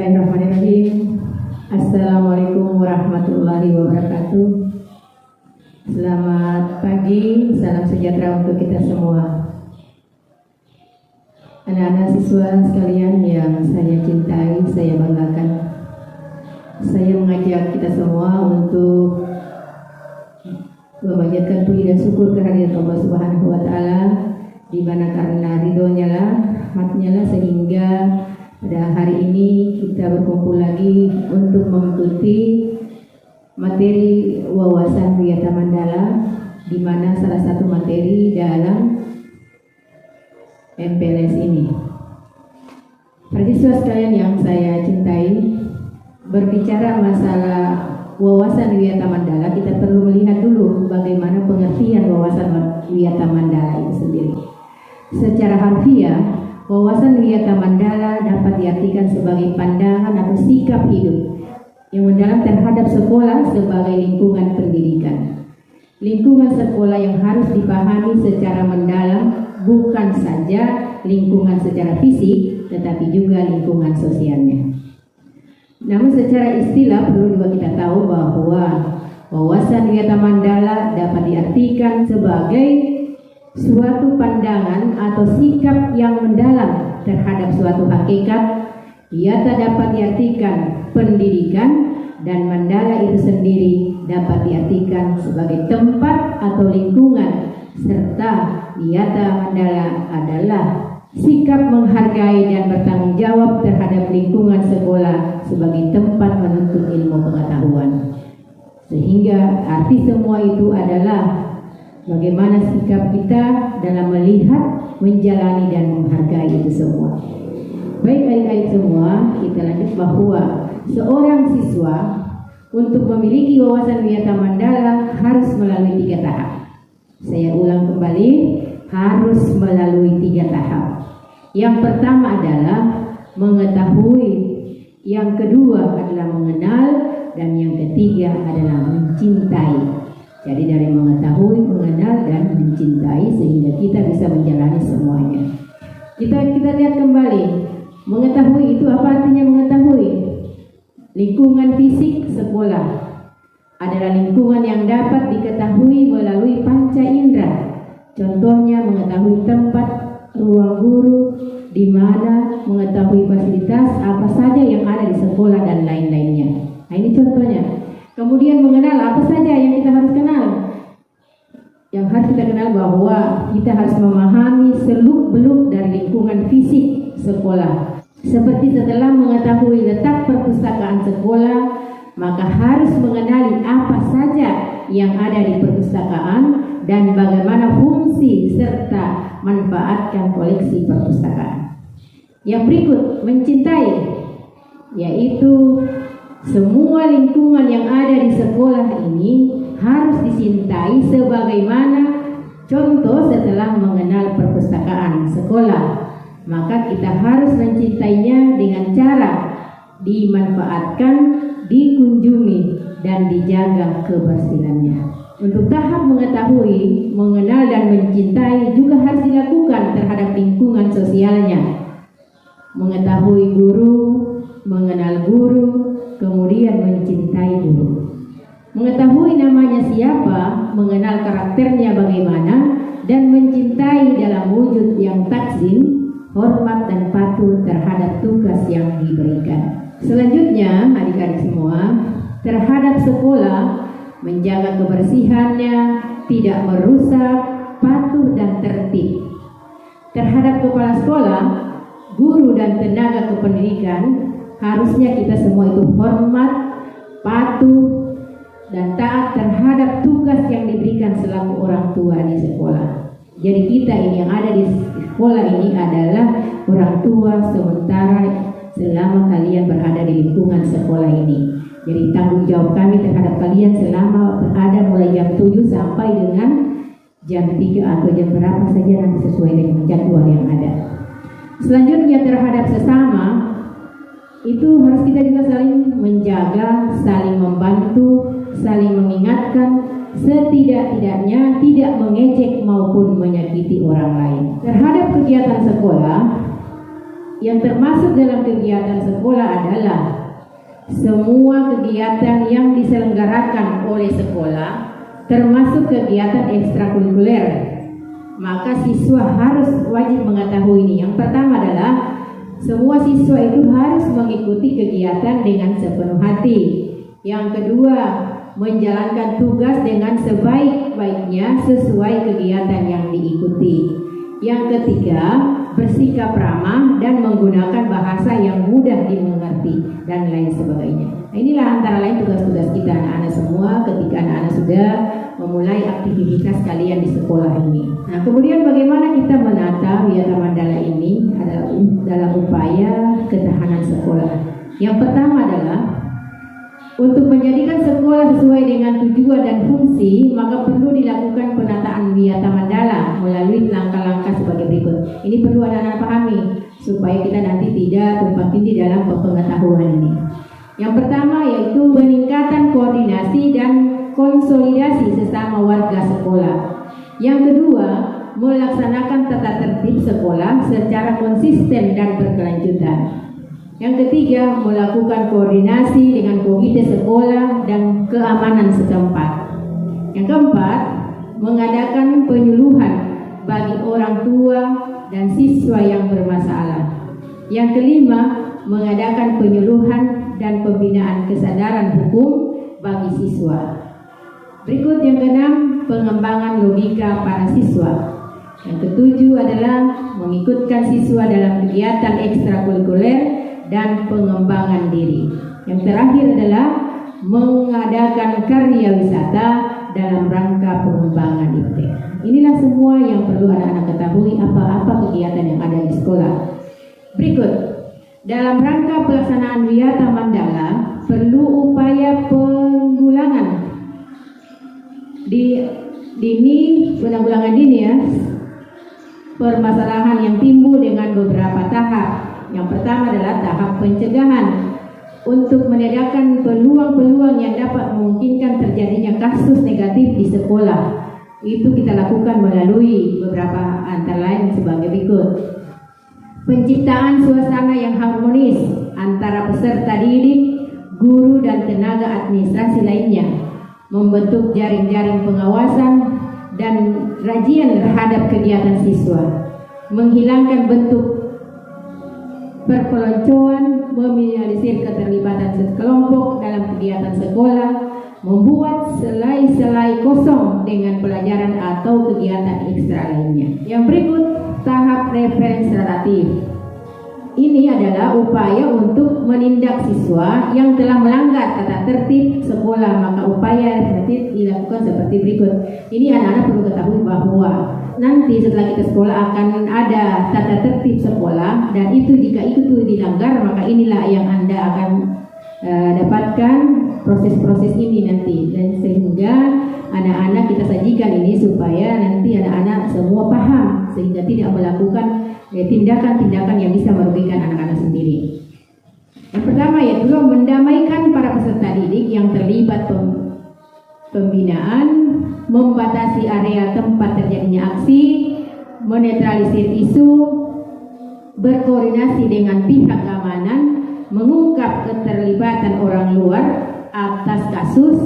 Bismillahirrahmanirrahim. Assalamualaikum warahmatullahi wabarakatuh. Selamat pagi, salam sejahtera untuk kita semua. Anak-anak siswa sekalian yang saya cintai, saya banggakan. Saya mengajak kita semua untuk memanjatkan puji dan syukur kehadirat Allah Subhanahu wa Ta'ala, di mana karena ridhonya lah, rahmatnya lah, sehingga pada hari ini kita berkumpul lagi untuk mengikuti materi wawasan Wiyata Mandala, di mana salah satu materi dalam MPLS ini. Para siswa sekalian yang saya cintai, berbicara masalah wawasan Wiyata Mandala, kita perlu melihat dulu bagaimana pengertian wawasan Wiyata Mandala itu sendiri. Secara harfiah, wawasan Wiyata Mandala dapat diartikan sebagai pandangan atau sikap hidup yang mendalam terhadap sekolah sebagai lingkungan pendidikan. Lingkungan sekolah yang harus dipahami secara mendalam, bukan saja lingkungan secara fisik, tetapi juga lingkungan sosialnya. Namun secara istilah perlu juga kita tahu bahwa wawasan Wiyata Mandala dapat diartikan sebagai suatu pandangan atau sikap yang mendalam terhadap suatu hakikat. Wiyata dapat diartikan pendidikan, dan Mandala itu sendiri dapat diartikan sebagai tempat atau lingkungan, serta Wiyata Mandala adalah sikap menghargai dan bertanggung jawab terhadap lingkungan sekolah sebagai tempat menuntut ilmu pengetahuan. Sehingga arti semua itu adalah bagaimana sikap kita dalam melihat, menjalani, dan menghargai itu semua. Baik adik-adik semua, kita lanjut bahwa seorang siswa untuk memiliki wawasan Wiyata Mandala harus melalui 3 tahap. Saya ulang kembali, harus melalui 3 tahap. Yang pertama adalah mengetahui, yang kedua adalah mengenal, dan yang ketiga adalah mencintai. Jadi dari mengetahui, mengenal, dan mencintai sehingga kita bisa menjalani semuanya. Kita lihat kembali, mengetahui itu apa artinya mengetahui? Lingkungan fisik sekolah adalah lingkungan yang dapat diketahui melalui panca indera. Contohnya mengetahui tempat, ruang guru, di mana, mengetahui fasilitas apa saja yang ada di sekolah dan lain-lainnya. Nah, ini contohnya. Kemudian mengenal apa saja yang kita harus kenal. Yang harus kita kenal bahwa kita harus memahami seluk-beluk dari lingkungan fisik sekolah. Seperti setelah mengetahui letak perpustakaan sekolah, maka harus mengenali apa saja yang ada di perpustakaan dan bagaimana fungsi serta manfaatkan koleksi perpustakaan. Yang berikut, mencintai, yaitu semua lingkungan yang ada di sekolah ini harus dicintai sebagaimana contoh setelah mengenal perpustakaan sekolah. Maka kita harus mencintainya dengan cara dimanfaatkan, dikunjungi, dan dijaga kebersihannya. Untuk tahap mengetahui, mengenal, dan mencintai juga harus dilakukan terhadap lingkungan sosialnya. Mengetahui guru, mengenal guru, kemudian mencintai guru. Mengetahui namanya siapa, mengenal karakternya bagaimana, dan mencintai dalam wujud yang takzim, hormat dan patuh terhadap tugas yang diberikan. Selanjutnya, adik-adik semua, terhadap sekolah, menjaga kebersihannya, tidak merusak, patuh dan tertib. Terhadap kepala sekolah, guru dan tenaga kependidikan, harusnya kita semua itu hormat, patuh, dan taat terhadap tugas yang diberikan selaku orang tua di sekolah. Jadi kita ini yang ada di sekolah ini adalah orang tua sementara selama kalian berada di lingkungan sekolah ini. Jadi tanggung jawab kami terhadap kalian selama berada mulai jam 7 sampai dengan jam 3 atau jam berapa saja nanti sesuai dengan jadwal yang ada. Selanjutnya terhadap sesama, itu harus kita juga saling menjaga, saling membantu, saling mengingatkan, setidak-tidaknya tidak mengejek maupun menyakiti orang lain. Terhadap kegiatan sekolah, yang termasuk dalam kegiatan sekolah adalah semua kegiatan yang diselenggarakan oleh sekolah, termasuk kegiatan ekstrakurikuler. Maka siswa harus wajib mengetahui ini. Yang pertama adalah semua siswa itu harus mengikuti kegiatan dengan sepenuh hati. Yang kedua, menjalankan tugas dengan sebaik-baiknya sesuai kegiatan yang diikuti. Yang ketiga, bersikap ramah dan menggunakan bahasa yang mudah dimengerti dan lain sebagainya. Nah, inilah antara lain tugas-tugas kita anak-anak semua ketika anak-anak sudah memulai aktivitas kalian di sekolah ini. Nah, kemudian bagaimana kita menata Wiyata Mandala ini dalam upaya ketahanan sekolah. Yang pertama adalah untuk menjadikan sekolah sesuai dengan tujuan dan fungsi, maka perlu dilakukan penataan Wiyata Mandala melalui langkah-langkah sebagai berikut. Ini perlu anak-anak pahami supaya kita nanti tidak tumpang tindih dalam pengetahuan ini. Yang pertama yaitu peningkatan koordinasi dan konsolidasi sesama warga sekolah. Yang kedua, melaksanakan tata tertib sekolah secara konsisten dan berkelanjutan. Yang ketiga, melakukan koordinasi dengan komite sekolah dan keamanan setempat. Yang keempat, mengadakan penyuluhan bagi orang tua dan siswa yang bermasalah. Yang kelima, mengadakan penyuluhan dan pembinaan kesadaran hukum bagi siswa. Berikut yang keenam, pengembangan logika para siswa. Yang ketujuh adalah mengikutkan siswa dalam kegiatan ekstrakurikuler dan pengembangan diri. Yang terakhir adalah mengadakan karya wisata dalam rangka pengembangan IPTEK. Inilah semua yang perlu anak-anak ketahui apa-apa kegiatan yang ada di sekolah. Berikut, dalam rangka pelaksanaan Wiyata Mandala perlu upaya penanggulangan penanggulangan dini ya, permasalahan yang timbul dengan beberapa tahap. Yang pertama adalah tahap pencegahan untuk menanyakan peluang-peluang yang dapat memungkinkan terjadinya kasus negatif di sekolah. Itu kita lakukan melalui beberapa antara lain sebagai berikut. Penciptaan suasana yang harmonis antara peserta didik, guru dan tenaga administrasi lainnya. Membentuk jaring-jaring pengawasan dan rajian terhadap kegiatan siswa. Menghilangkan bentuk perpeloncoan, meminimalisir keterlibatan sekelompok dalam kegiatan sekolah, membuat selai-selai kosong dengan pelajaran atau kegiatan ekstra lainnya. Yang berikut, tahap referensiatif. Ini adalah upaya untuk menindak siswa yang telah melanggar tata tertib sekolah, maka upaya referensiatif dilakukan seperti berikut. Ini anak-anak perlu ketahui bahwa nanti setelah kita sekolah akan ada tata tertib sekolah, dan itu jika itu dilanggar maka inilah yang Anda akan dapatkan proses-proses ini nanti, dan sehingga anak-anak kita sajikan ini supaya nanti anak-anak semua paham sehingga tidak melakukan tindakan-tindakan yang bisa merugikan anak-anak sendiri. Yang pertama yaitu mendamaikan para peserta didik yang terlibat pembinaan, membatasi area tempat terjadinya aksi, menetralisir isu, berkoordinasi dengan pihak keamanan, mengungkap keterlibatan orang luar atas kasus,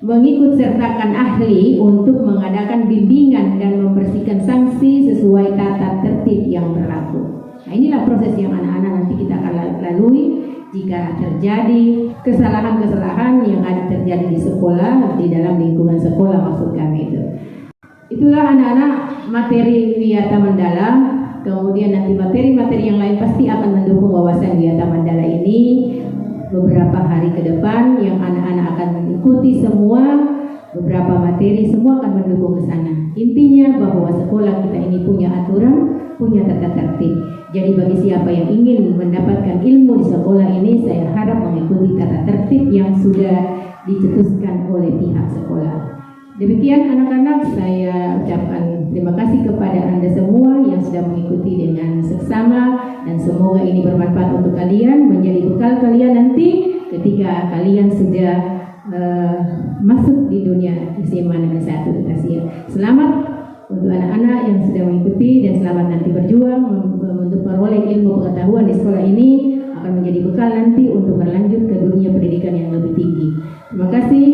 mengikut sertakan ahli untuk mengadakan bimbingan dan membersihkan sanksi sesuai tata tertib yang berlaku. Nah, inilah proses yang anak-anak nanti kita akan lalui jika terjadi kesalahan-kesalahan yang ada terjadi di sekolah, di dalam lingkungan sekolah maksud kami itu. Itulah anak-anak materi Wiyata Mandala. Kemudian nanti materi-materi yang lain pasti akan mendukung wawasan Wiyata Mandala ini beberapa hari ke depan, yang anak-anak akan mengikuti semua beberapa materi, semua akan mendukung ke sana. Intinya bahwa sekolah kita ini punya aturan, punya tata tertib. Jadi bagi siapa yang ingin mendapatkan ilmu di sekolah ini, saya harap mengikuti tata tertib yang sudah dicetuskan oleh pihak sekolah. Demikian anak-anak, saya ucapkan terima kasih kepada Anda semua yang sudah mengikuti dengan seksama, dan semoga ini bermanfaat untuk kalian, menjadi bekal kalian nanti ketika kalian sudah masuk di dunia SMA Negeri 1 Tasya. Selamat untuk anak-anak yang sudah mengikuti dan selamat nanti berjuang untuk memperoleh ilmu pengetahuan di sekolah ini akan menjadi bekal nanti untuk berlanjut ke dunia pendidikan yang lebih tinggi. Terima kasih.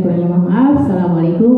Kurangnya mohon maaf. Assalamualaikum